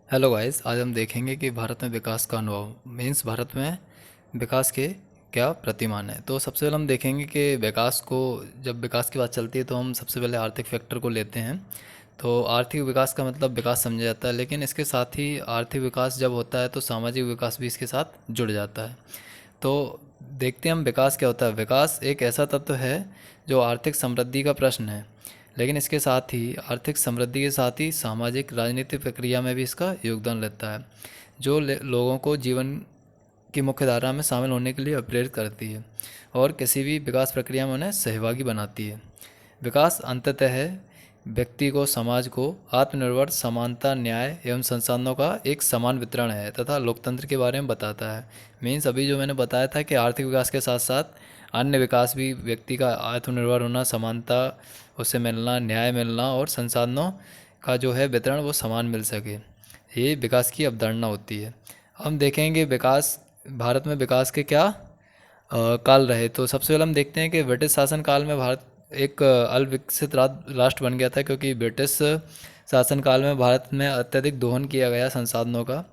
Hello guys, आज हम देखेंगे कि भारत में विकास का अनुभव मीन्स भारत में विकास के क्या प्रतिमान है। तो सबसे पहले हम देखेंगे कि विकास को, जब विकास की बात चलती है तो हम सबसे पहले आर्थिक फैक्टर को लेते हैं। तो आर्थिक विकास का मतलब विकास समझा जाता है, लेकिन इसके साथ ही आर्थिक विकास जब होता है तो सामाजिक विकास भी इसके साथ जुड़ जाता है। तो देखते हैं हम विकास क्या होता है। विकास एक ऐसा तत्व है जो आर्थिक समृद्धि का प्रश्न है, लेकिन इसके साथ ही आर्थिक समृद्धि के साथ ही सामाजिक राजनीतिक प्रक्रिया में भी इसका योगदान रहता है, जो लोगों को जीवन की मुख्य धारा में शामिल होने के लिए प्रेरित करती है और किसी भी विकास प्रक्रिया में उन्हें सहभागी बनाती है। विकास अंततः है व्यक्ति को, समाज को आत्मनिर्भर, समानता, न्याय एवं संसाधनों का एक समान वितरण है तथा लोकतंत्र के बारे में बताता है। मीन्स अभी जो मैंने बताया था कि आर्थिक विकास के साथ साथ अन्य विकास भी, व्यक्ति का आत्मनिर्भर होना, समानता उससे मिलना, न्याय मिलना और संसाधनों का जो है वितरण वो समान मिल सके, ये विकास की अवधारणा होती है। हम देखेंगे विकास, भारत में विकास के क्या काल रहे। तो सबसे पहले हम देखते हैं कि ब्रिटिश शासन काल में भारत एक अल्पविकसित राष्ट्र बन गया था, क्योंकि ब्रिटिश शासन काल में भारत में अत्यधिक दोहन किया गया संसाधनों का,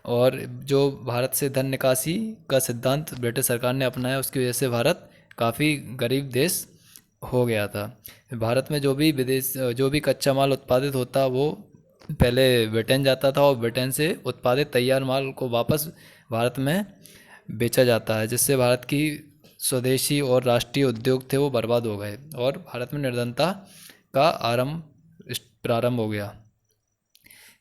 और जो भारत से धन निकासी का सिद्धांत ब्रिटिश सरकार ने अपनाया, उसकी वजह से भारत काफ़ी गरीब देश हो गया था। भारत में जो भी कच्चा माल उत्पादित होता वो पहले ब्रिटेन जाता था, और ब्रिटेन से उत्पादित तैयार माल को वापस भारत में बेचा जाता है, जिससे भारत की स्वदेशी और राष्ट्रीय उद्योग थे वो बर्बाद हो गए और भारत में निर्धनता का प्रारंभ हो गया।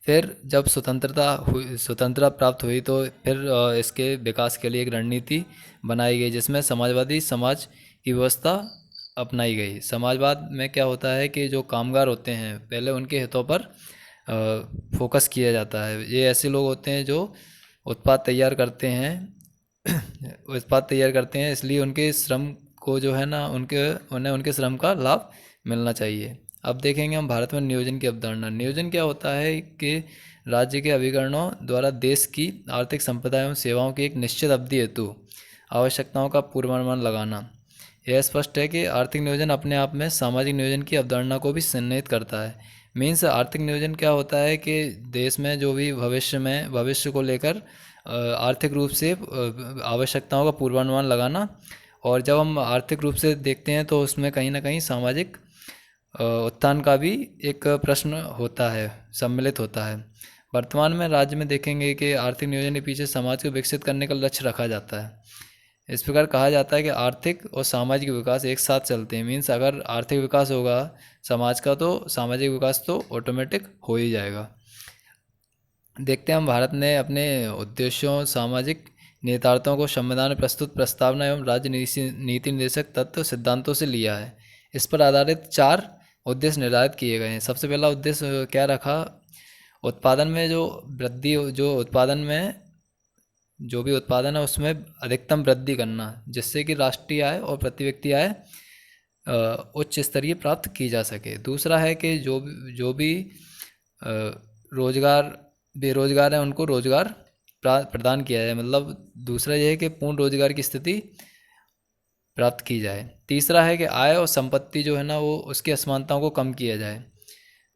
फिर जब स्वतंत्रता प्राप्त हुई तो फिर इसके विकास के लिए एक रणनीति बनाई गई, जिसमें समाजवादी समाज की व्यवस्था अपनाई गई। समाजवाद में क्या होता है कि जो कामगार होते हैं पहले उनके हितों पर फोकस किया जाता है। ये ऐसे लोग होते हैं जो उत्पाद तैयार करते हैं इसलिए उनके श्रम को जो है ना, उन्हें उनके श्रम का लाभ मिलना चाहिए। अब देखेंगे हम भारत में नियोजन की अवधारणा। नियोजन क्या होता है कि राज्य के अभिकरणों द्वारा देश की आर्थिक संपदा एवं सेवाओं की एक निश्चित अवधि हेतु आवश्यकताओं का पूर्वानुमान लगाना। यह स्पष्ट है कि आर्थिक नियोजन अपने आप में सामाजिक नियोजन की अवधारणा को भी सन्निहित करता है। मीन्स आर्थिक नियोजन क्या होता है कि देश में जो भी भविष्य को लेकर आर्थिक रूप से आवश्यकताओं का पूर्वानुमान लगाना। और जब हम आर्थिक रूप से देखते हैं तो उसमें कहीं ना कहीं सामाजिक उत्थान का भी एक प्रश्न होता है, सम्मिलित होता है। वर्तमान में राज्य में देखेंगे कि आर्थिक नियोजन के पीछे समाज को विकसित करने का लक्ष्य रखा जाता है। इस प्रकार कहा जाता है कि आर्थिक और सामाजिक विकास एक साथ चलते हैं। मीन्स अगर आर्थिक विकास होगा समाज का तो सामाजिक विकास तो ऑटोमेटिक हो ही जाएगा। देखते हैं हम भारत ने अपने उद्देश्यों, सामाजिक नेतार्थ को संविधान में प्रस्तुत प्रस्तावना एवं राज्य नीति निर्देशक तत्व सिद्धांतों से लिया है। इस पर आधारित 4 उद्देश्य निर्धारित किए गए हैं। सबसे पहला उद्देश्य क्या रखा, उत्पादन में जो वृद्धि, जो उत्पादन में जो भी उत्पादन है उसमें अधिकतम वृद्धि करना, जिससे कि राष्ट्रीय आय और प्रति व्यक्ति आय उच्च स्तरीय प्राप्त की जा सके। दूसरा है कि जो भी रोजगार बेरोजगार हैं उनको रोजगार प्रदान किया जाए, मतलब दूसरा यह है कि पूर्ण रोजगार की स्थिति प्राप्त की जाए। तीसरा है कि आय और संपत्ति जो है ना वो उसकी असमानताओं को कम किया जाए।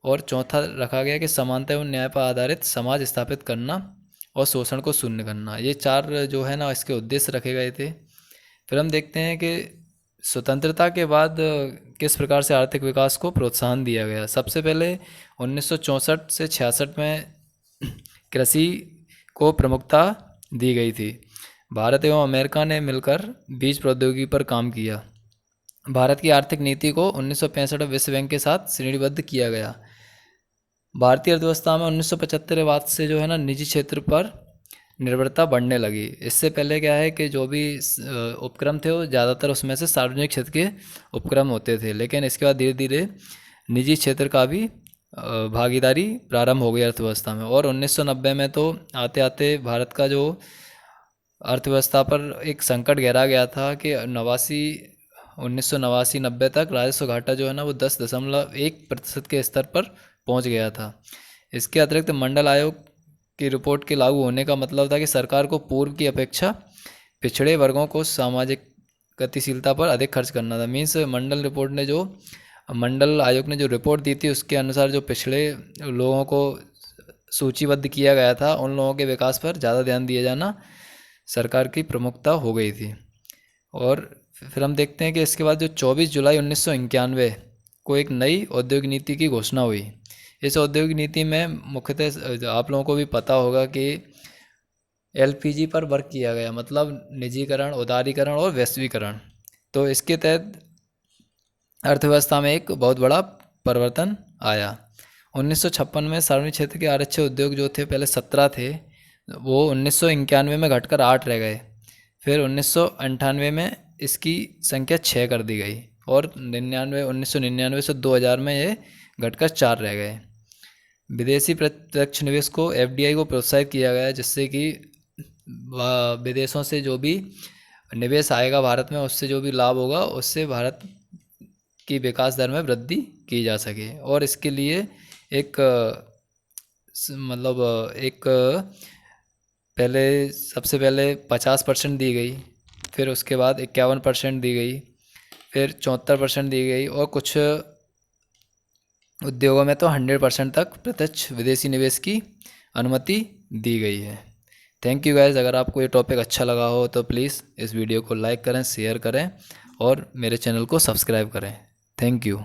और चौथा रखा गया कि समानता एवं न्याय पर आधारित समाज स्थापित करना और शोषण को शून्य करना। ये 4 जो है ना इसके उद्देश्य रखे गए थे। फिर हम देखते हैं कि स्वतंत्रता के बाद किस प्रकार से आर्थिक विकास को प्रोत्साहन दिया गया। सबसे पहले 1964 से 66 में कृषि को प्रमुखता दी गई थी। भारत एवं अमेरिका ने मिलकर बीज प्रौद्योगिकी पर काम किया। भारत की आर्थिक नीति को 1965 में विश्व बैंक के साथ श्रेणीबद्ध किया गया। भारतीय अर्थव्यवस्था में 1975 के बाद से जो है ना निजी क्षेत्र पर निर्भरता बढ़ने लगी। इससे पहले क्या है कि जो भी उपक्रम थे वो ज़्यादातर उसमें से सार्वजनिक क्षेत्र के उपक्रम होते थे, लेकिन इसके बाद धीरे धीरे निजी क्षेत्र का भी भागीदारी प्रारंभ हो गई अर्थव्यवस्था में। और 1990 में तो आते आते भारत का जो अर्थव्यवस्था पर एक संकट गहरा गया था कि 1989 तक राजस्व घाटा जो है ना वो 10.1% के स्तर पर पहुंच गया था। इसके अतिरिक्त मंडल आयोग की रिपोर्ट के लागू होने का मतलब था कि सरकार को पूर्व की अपेक्षा पिछड़े वर्गों को सामाजिक गतिशीलता पर अधिक खर्च करना था। मीन्स मंडल आयोग ने जो रिपोर्ट दी थी उसके अनुसार जो पिछड़े लोगों को सूचीबद्ध किया गया था, उन लोगों के विकास पर ज़्यादा ध्यान दिया जाना सरकार की प्रमुखता हो गई थी। और फिर हम देखते हैं कि इसके बाद जो 24 जुलाई 1991 को एक नई औद्योगिक नीति की घोषणा हुई। इस औद्योगिक नीति में मुख्यतः आप लोगों को भी पता होगा कि एलपीजी पर वर्क किया गया, मतलब निजीकरण, उदारीकरण और वैश्वीकरण। तो इसके तहत अर्थव्यवस्था में एक बहुत बड़ा परिवर्तन आया। 1956 में सार्वजनिक क्षेत्र के आरक्षित उद्योग जो थे, पहले 17 थे, वो 1991 में घटकर 8 रह गए। फिर 1998 में इसकी संख्या 6 कर दी गई, और 1999 से 2000 में ये घटकर 4 रह गए। विदेशी प्रत्यक्ष निवेश को, एफडीआई को प्रोत्साहित किया गया, जिससे कि विदेशों से जो भी निवेश आएगा भारत में, उससे जो भी लाभ होगा उससे भारत की विकास दर में वृद्धि की जा सके। और इसके लिए एक मतलब एक पहले सबसे पहले 50% दी गई, फिर उसके बाद 51% दी गई, फिर 74% दी गई, और कुछ उद्योगों में तो 100% तक प्रत्यक्ष विदेशी निवेश की अनुमति दी गई है। Thank you guys. अगर आपको ये टॉपिक अच्छा लगा हो तो प्लीज़ इस वीडियो को लाइक करें, शेयर करें और मेरे चैनल को सब्सक्राइब करें। Thank you.